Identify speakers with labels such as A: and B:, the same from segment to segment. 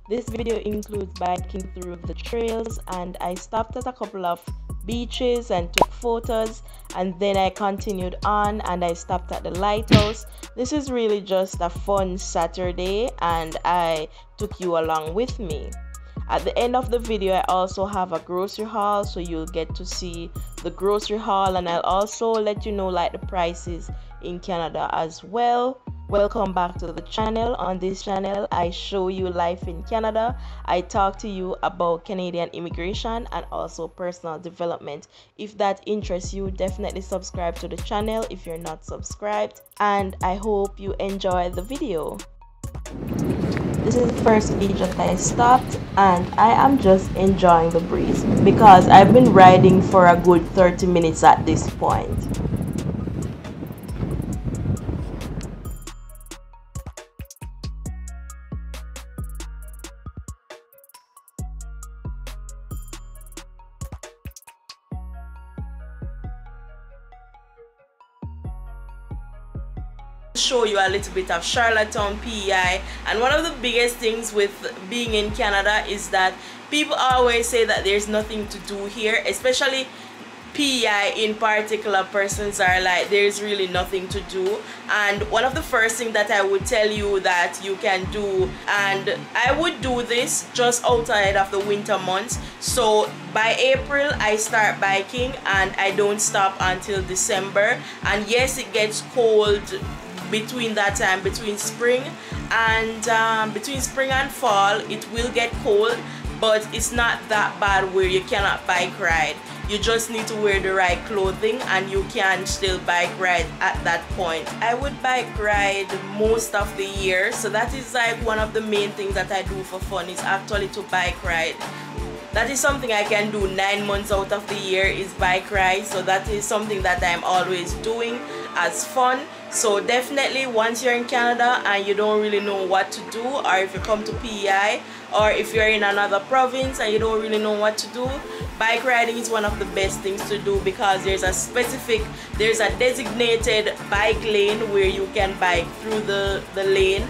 A: This video includes biking through the trails, and I stopped at a couple of beaches and took photos, and then I continued on and I stopped at the lighthouse. This is really just a fun Saturday and I took you along with me. At the end of the video, I also have a grocery haul, so you'll get to see the grocery haul, and I'll also let you know like the prices in Canada as well. Welcome back to the channel. On this channel, I show you life in Canada. I talk to you about Canadian immigration and also personal development. If that interests you, definitely subscribe to the channel if you're not subscribed, and I hope you enjoy the video. This is the first beach that I stopped, and I am just enjoying the breeze because I've been riding for a good 30 minutes at this point. Show you a little bit of Charlottetown, PEI, and one of the biggest things with being in Canada is that people always say that there's nothing to do here, especially PEI in particular. Persons are like, there's really nothing to do. And one of the first things that I would tell you that you can do, and I would do this just outside of the winter months. So by April I start biking and I don't stop until December. And yes, it gets cold between that time, between spring and fall, it will get cold, but it's not that bad where you cannot bike ride. You just need to wear the right clothing and you can still bike ride at that point. I would bike ride most of the year, so that is like one of the main things that I do for fun, is actually to bike ride. That is something I can do 9 months out of the year, is bike ride. So that is something that I'm always doing as fun. So definitely, once you're in Canada and you don't really know what to do, or if you come to PEI, or if you're in another province and you don't really know what to do, bike riding is one of the best things to do, because there's a designated bike lane where you can bike through the lane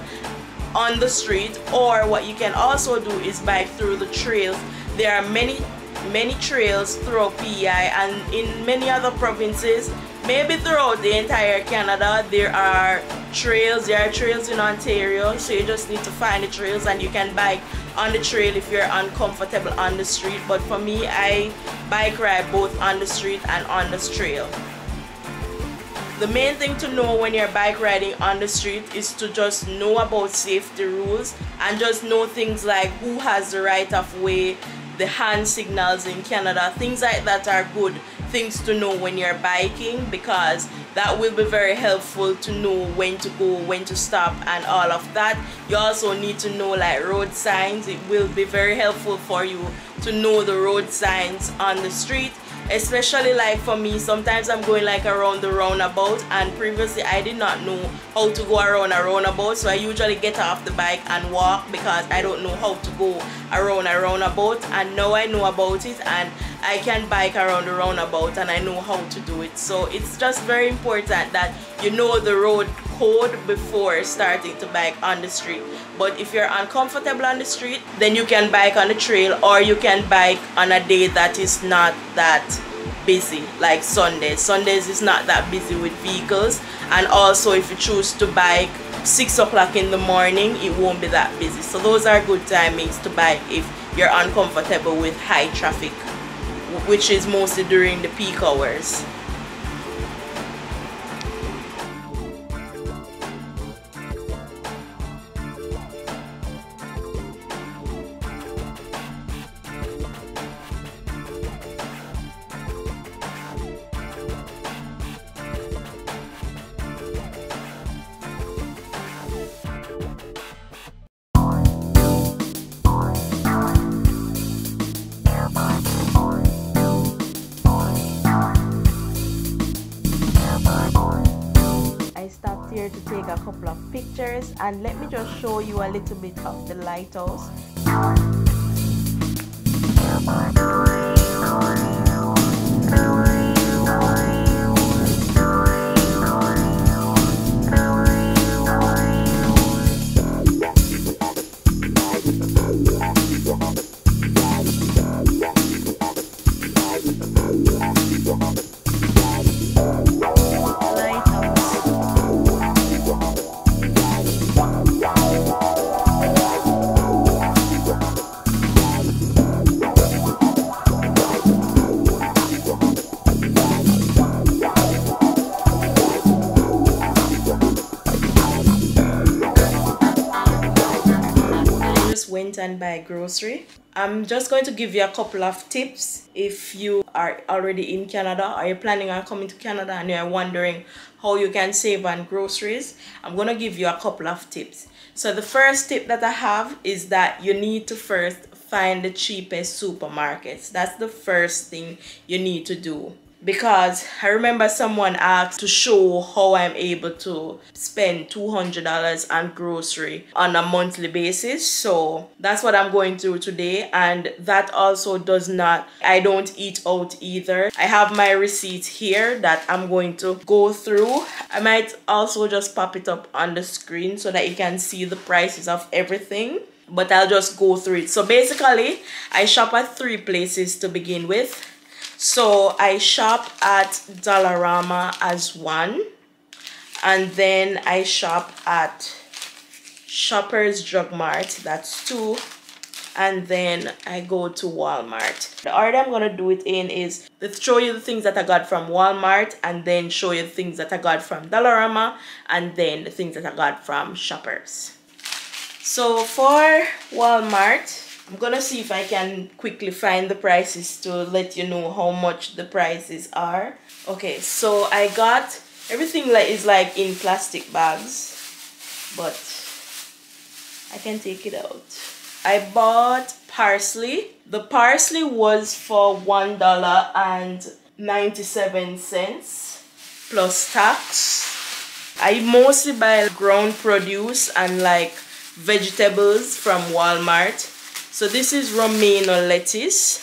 A: on the street, or what you can also do is bike through the trails. There are many trails throughout PEI, and in many other provinces, maybe throughout the entire Canada, there are trails. There are trails in Ontario, so you just need to find the trails and you can bike on the trail if you're uncomfortable on the street. But for me, I bike ride both on the street and on the trail. The main thing to know when you're bike riding on the street is to just know about safety rules and just know things like who has the right of way, the hand signals in Canada. Things like that are good things to know when you're biking, because that will be very helpful to know when to go, when to stop, and all of that. You also need to know like road signs. It will be very helpful for you to know the road signs on the street. Especially like for me, sometimes I'm going like around the roundabout, and previously I did not know how to go around a roundabout, so I usually get off the bike and walk because I don't know how to go around a roundabout. And now I know about it and I can bike around the roundabout and I know how to do it. So it's just very important that you know the road code before starting to bike on the street. But if you're uncomfortable on the street, then you can bike on the trail, or you can bike on a day that is not that busy, like Sundays. Sundays is not that busy with vehicles, and also if you choose to bike 6 o'clock in the morning, it won't be that busy. So those are good timings to bike if you're uncomfortable with high traffic, which is mostly during the peak hours. Here to take a couple of pictures, and let me just show you a little bit of the lighthouse. went and buy grocery. I'm just going to give you a couple of tips if you are already in Canada or you're planning on coming to Canada and you're wondering how you can save on groceries. I'm going to give you a couple of tips. So the first tip that I have is that you need to first find the cheapest supermarkets. That's the first thing you need to do. Because I remember someone asked to show how I'm able to spend $200 on grocery on a monthly basis. So that's what I'm going through today. And that also does not, I don't eat out either. I have my receipt here that I'm going to go through. I might also just pop it up on the screen so that you can see the prices of everything. But I'll just go through it. So basically, I shop at 3 places to begin with. So I shop at Dollarama as one, and then I shop at Shoppers Drug Mart, that's 2, and then I go to Walmart. The order I'm gonna do it in is to show you the things that I got from Walmart, and then show you the things that I got from Dollarama, and then the things that I got from Shoppers. So for Walmart, I'm gonna see if I can quickly find the prices to let you know how much the prices are. Okay, so I got everything is like in plastic bags, but I can take it out. I bought parsley. The parsley was for $1.97 plus tax. I mostly buy ground produce and like vegetables from Walmart. So this is Romano lettuce,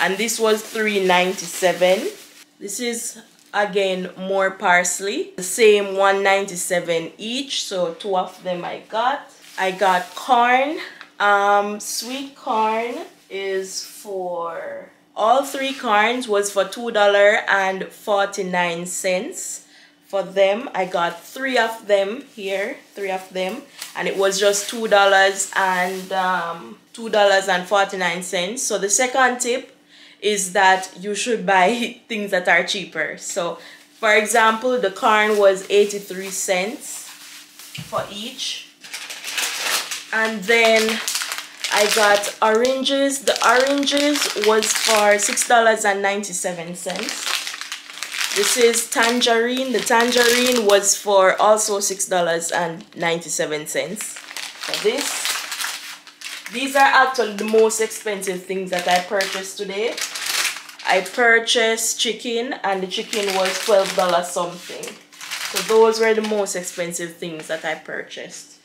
A: and this was $3.97. This is again more parsley, the same $1.97 each. So 2 of them I got. I got corn. Sweet corn is for, all 3 corns was for $2.49. For them, I got 3 of them here, 3 of them, and it was just $2.49. So the second tip is that you should buy things that are cheaper. So for example, the corn was 83 cents for each, and then I got oranges. The oranges was for $6.97. This is tangerine. The tangerine was for also $6.97. So these are actually the most expensive things that I purchased today. I purchased chicken, and the chicken was $12 something. So those were the most expensive things that I purchased.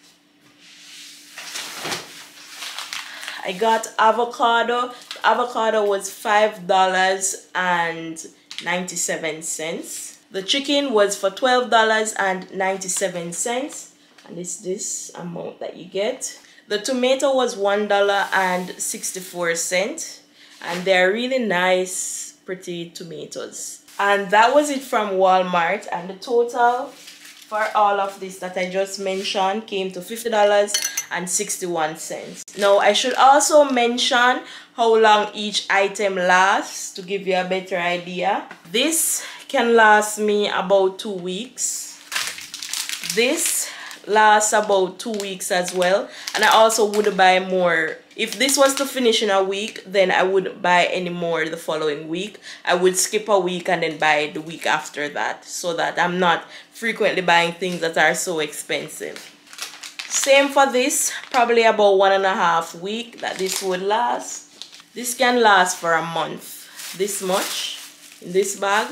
A: I got avocado. The avocado was $5.97. The chicken was for $12.97, and it's this amount that you get. The tomato was $1.64, and they're really nice, pretty tomatoes. And that was it from Walmart, and the total for all of this that I just mentioned came to $50.61. Now I should also mention how long each item lasts to give you a better idea. This can last me about 2 weeks. This lasts about 2 weeks as well, and I also would buy more. If this was to finish in a week, then I wouldn't buy any more the following week. I would skip a week and then buy the week after that, so that I'm not frequently buying things that are so expensive. Same for this, probably about 1.5 weeks that this would last. This can last for a month, this much in this bag.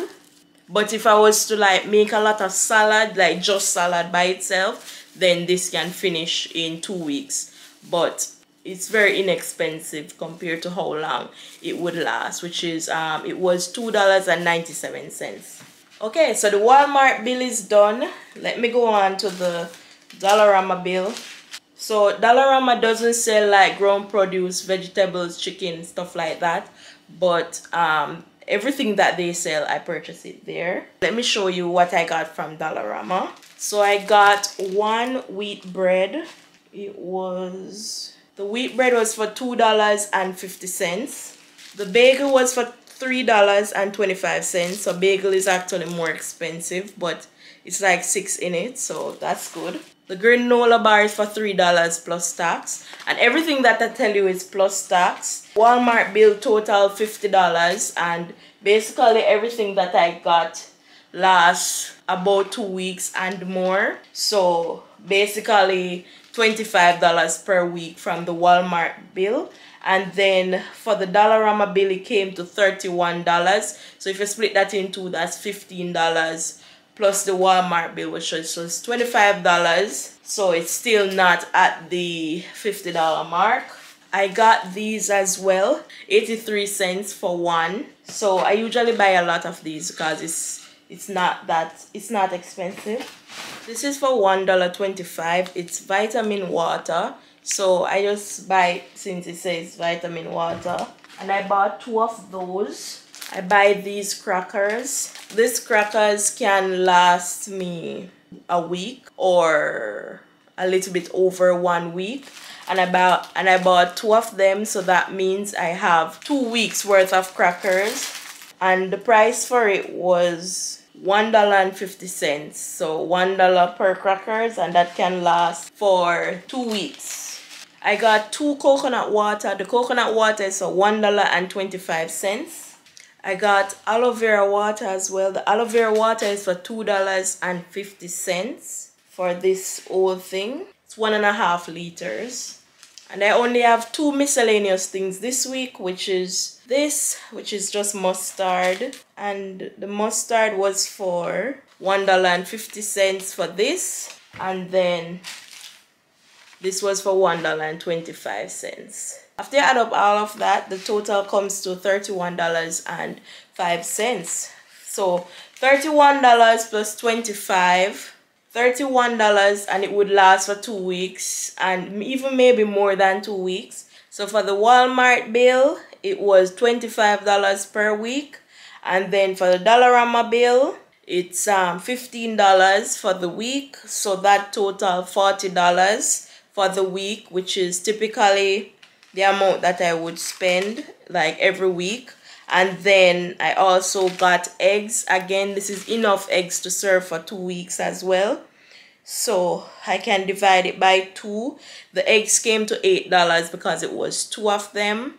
A: But if I was to like make a lot of salad, like just salad by itself, then this can finish in 2 weeks. But it's very inexpensive compared to how long it would last, which is it was $2.97. Okay, so the Walmart bill is done. Let me go on to the Dollarama bill. So Dollarama doesn't sell like ground produce, vegetables, chicken, stuff like that, but everything that they sell, I purchase it there. Let me show you what I got from Dollarama. So I got 1 wheat bread. The wheat bread was for $2.50. The bagel was for $3.25. So bagel is actually more expensive, but It's like 6 in it, so that's good. The granola bar is for $3 plus tax, and everything that I tell you is plus tax. Walmart bill total $50, and basically everything that I got lasts about 2 weeks and more. So basically $25 per week from the Walmart bill. And then for the Dollarama bill, it came to $31. So if you split that in two, that's $15 plus the Walmart bill, which was $25. So it's still not at the $50 mark. I got these as well, 83 cents for one. So I usually buy a lot of these because it's not expensive. This is for $1.25. It's vitamin water. So I just buy it since it says vitamin water. And I bought 2 of those. I buy these crackers. These crackers can last me a week or a little bit over 1 week. And I bought 2 of them, so that means I have 2 weeks worth of crackers. And the price for it was $1.50. So $1 per crackers, and that can last for 2 weeks. I got 2 coconut water. The coconut water is for $1.25. I got aloe vera water as well. The aloe vera water is for $2.50 for this whole thing. It's 1.5 liters. And I only have 2 miscellaneous things this week, which is this, which is just mustard. And the mustard was for $1.50 for this. And then this was for $1.25. After you add up all of that, the total comes to $31.05. So $31 plus 25, $31, and it would last for 2 weeks and even maybe more than 2 weeks. So for the Walmart bill, it was $25 per week, and then for the Dollarama bill, it's $15 for the week. So that total $40 for the week, which is typically the amount that I would spend like every week. And then I also got eggs. Again, this is enough eggs to serve for 2 weeks as well. So I can divide it by 2. The eggs came to $8 because it was 2 of them.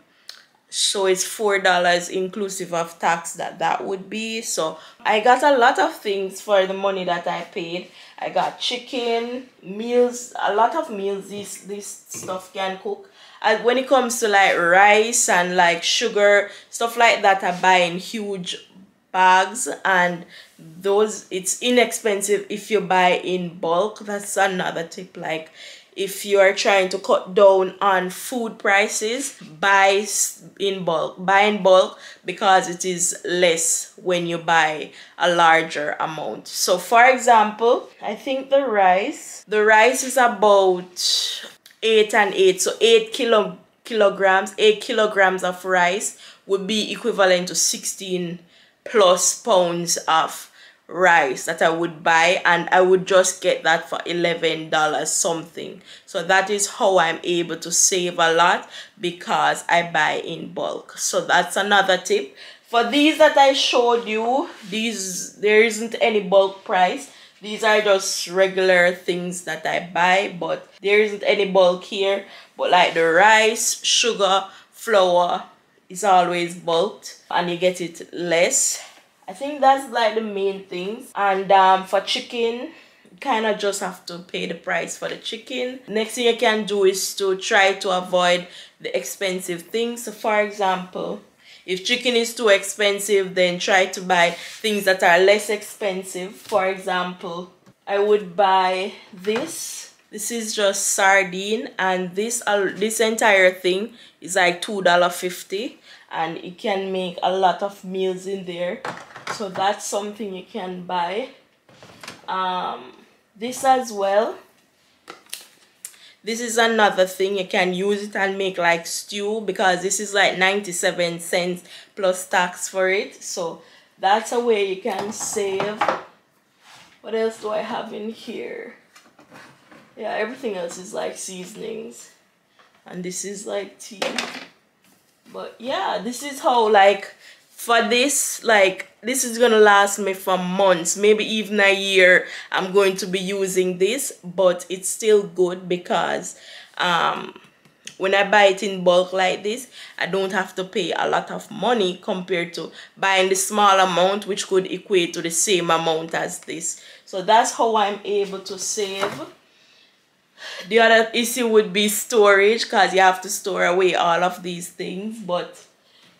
A: So it's $4 inclusive of tax that would be. So I got a lot of things for the money that I paid. I got chicken, meals, a lot of meals this stuff can cook. And when it comes to like rice and like sugar, stuff like that, I buy in huge bags, and those, it's inexpensive if you buy in bulk. That's another tip. Like if you are trying to cut down on food prices, buy in bulk because it is less when you buy a larger amount. So for example, I think the rice is about 8 and 8, so 8 kilograms of rice would be equivalent to 16 plus pounds of rice that I would buy, and I would just get that for $11 something. So that is how I'm able to save a lot, because I buy in bulk. So that's another tip. For these that I showed you, there isn't any bulk price. These are just regular things that I buy, but there isn't any bulk here. But like the rice, sugar, flour is always bulked, and you get it less. I think that's like the main things. And for chicken, you kind of just have to pay the price for the chicken. Next thing you can do is to try to avoid the expensive things. So for example, if chicken is too expensive, then try to buy things that are less expensive. For example, I would buy this. This is just sardine, and this entire thing is like $2.50, and it can make a lot of meals in there. So that's something you can buy. This as well. This is another thing. You can use it and make like stew, because this is like 97 cents plus tax for it. So that's a way you can save. What else do I have in here? Yeah, everything else is like seasonings. And this is like tea. But yeah, this is how like for this, like, this is gonna last me for months, maybe even a year. I'm going to be using this, but it's still good because when I buy it in bulk like this, I don't have to pay a lot of money compared to buying the small amount, which could equate to the same amount as this. So that's how I'm able to save. The other issue would be storage, because you have to store away all of these things, but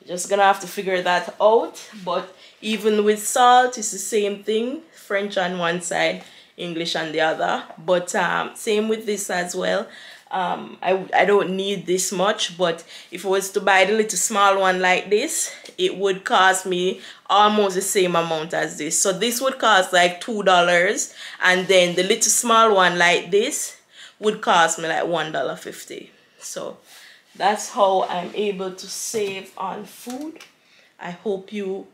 A: you're just gonna have to figure that out. But even with salt, it's the same thing. French on one side, English on the other. But same with this as well. I don't need this much, but if I was to buy the little small one like this, it would cost me almost the same amount as this. So this would cost like $2, and then the little small one like this would cost me like $1.50. So that's how I'm able to save on food. I hope you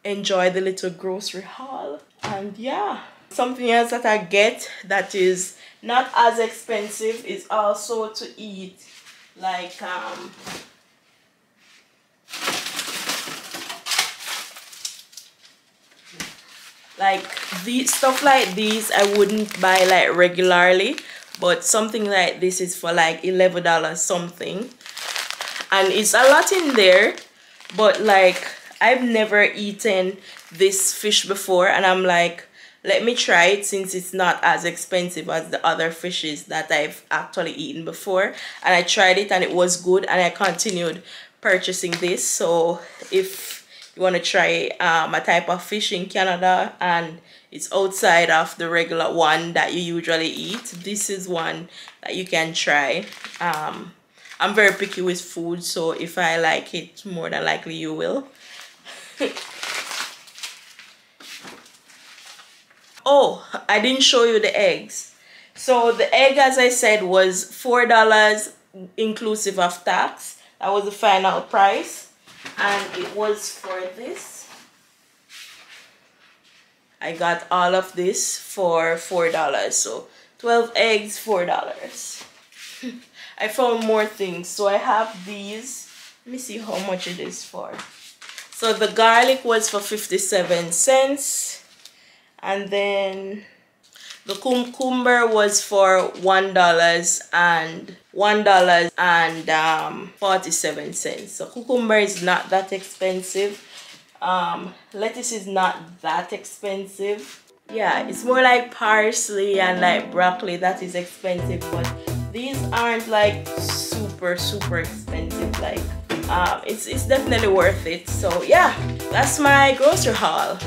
A: enjoy the little grocery haul. And yeah, something else that I get that is not as expensive is also to eat like these stuff like these I wouldn't buy like regularly, but something like this is for like $11 something, and it's a lot in there. But like, I've never eaten this fish before, and I'm like, let me try it since it's not as expensive as the other fishes that I've actually eaten before. And I tried it and it was good, and I continued purchasing this. So if you want to try a type of fish in Canada and it's outside of the regular one that you usually eat, this is one that you can try. I'm very picky with food, so if I like it, more than likely you will. Oh, I didn't show you the eggs. So the egg, as I said, was $4 inclusive of tax. That was the final price, and it was for this. I got all of this for $4. So 12 eggs, $4. I found more things. So I have these. Let me see how much it is for. So the garlic was for 57 cents. And then the cucumber was for $1 and $1.47. So cucumber is not that expensive. Lettuce is not that expensive. Yeah, it's more like parsley and like broccoli that is expensive, but these aren't like super expensive. Like it's definitely worth it. So yeah, that's my grocery haul.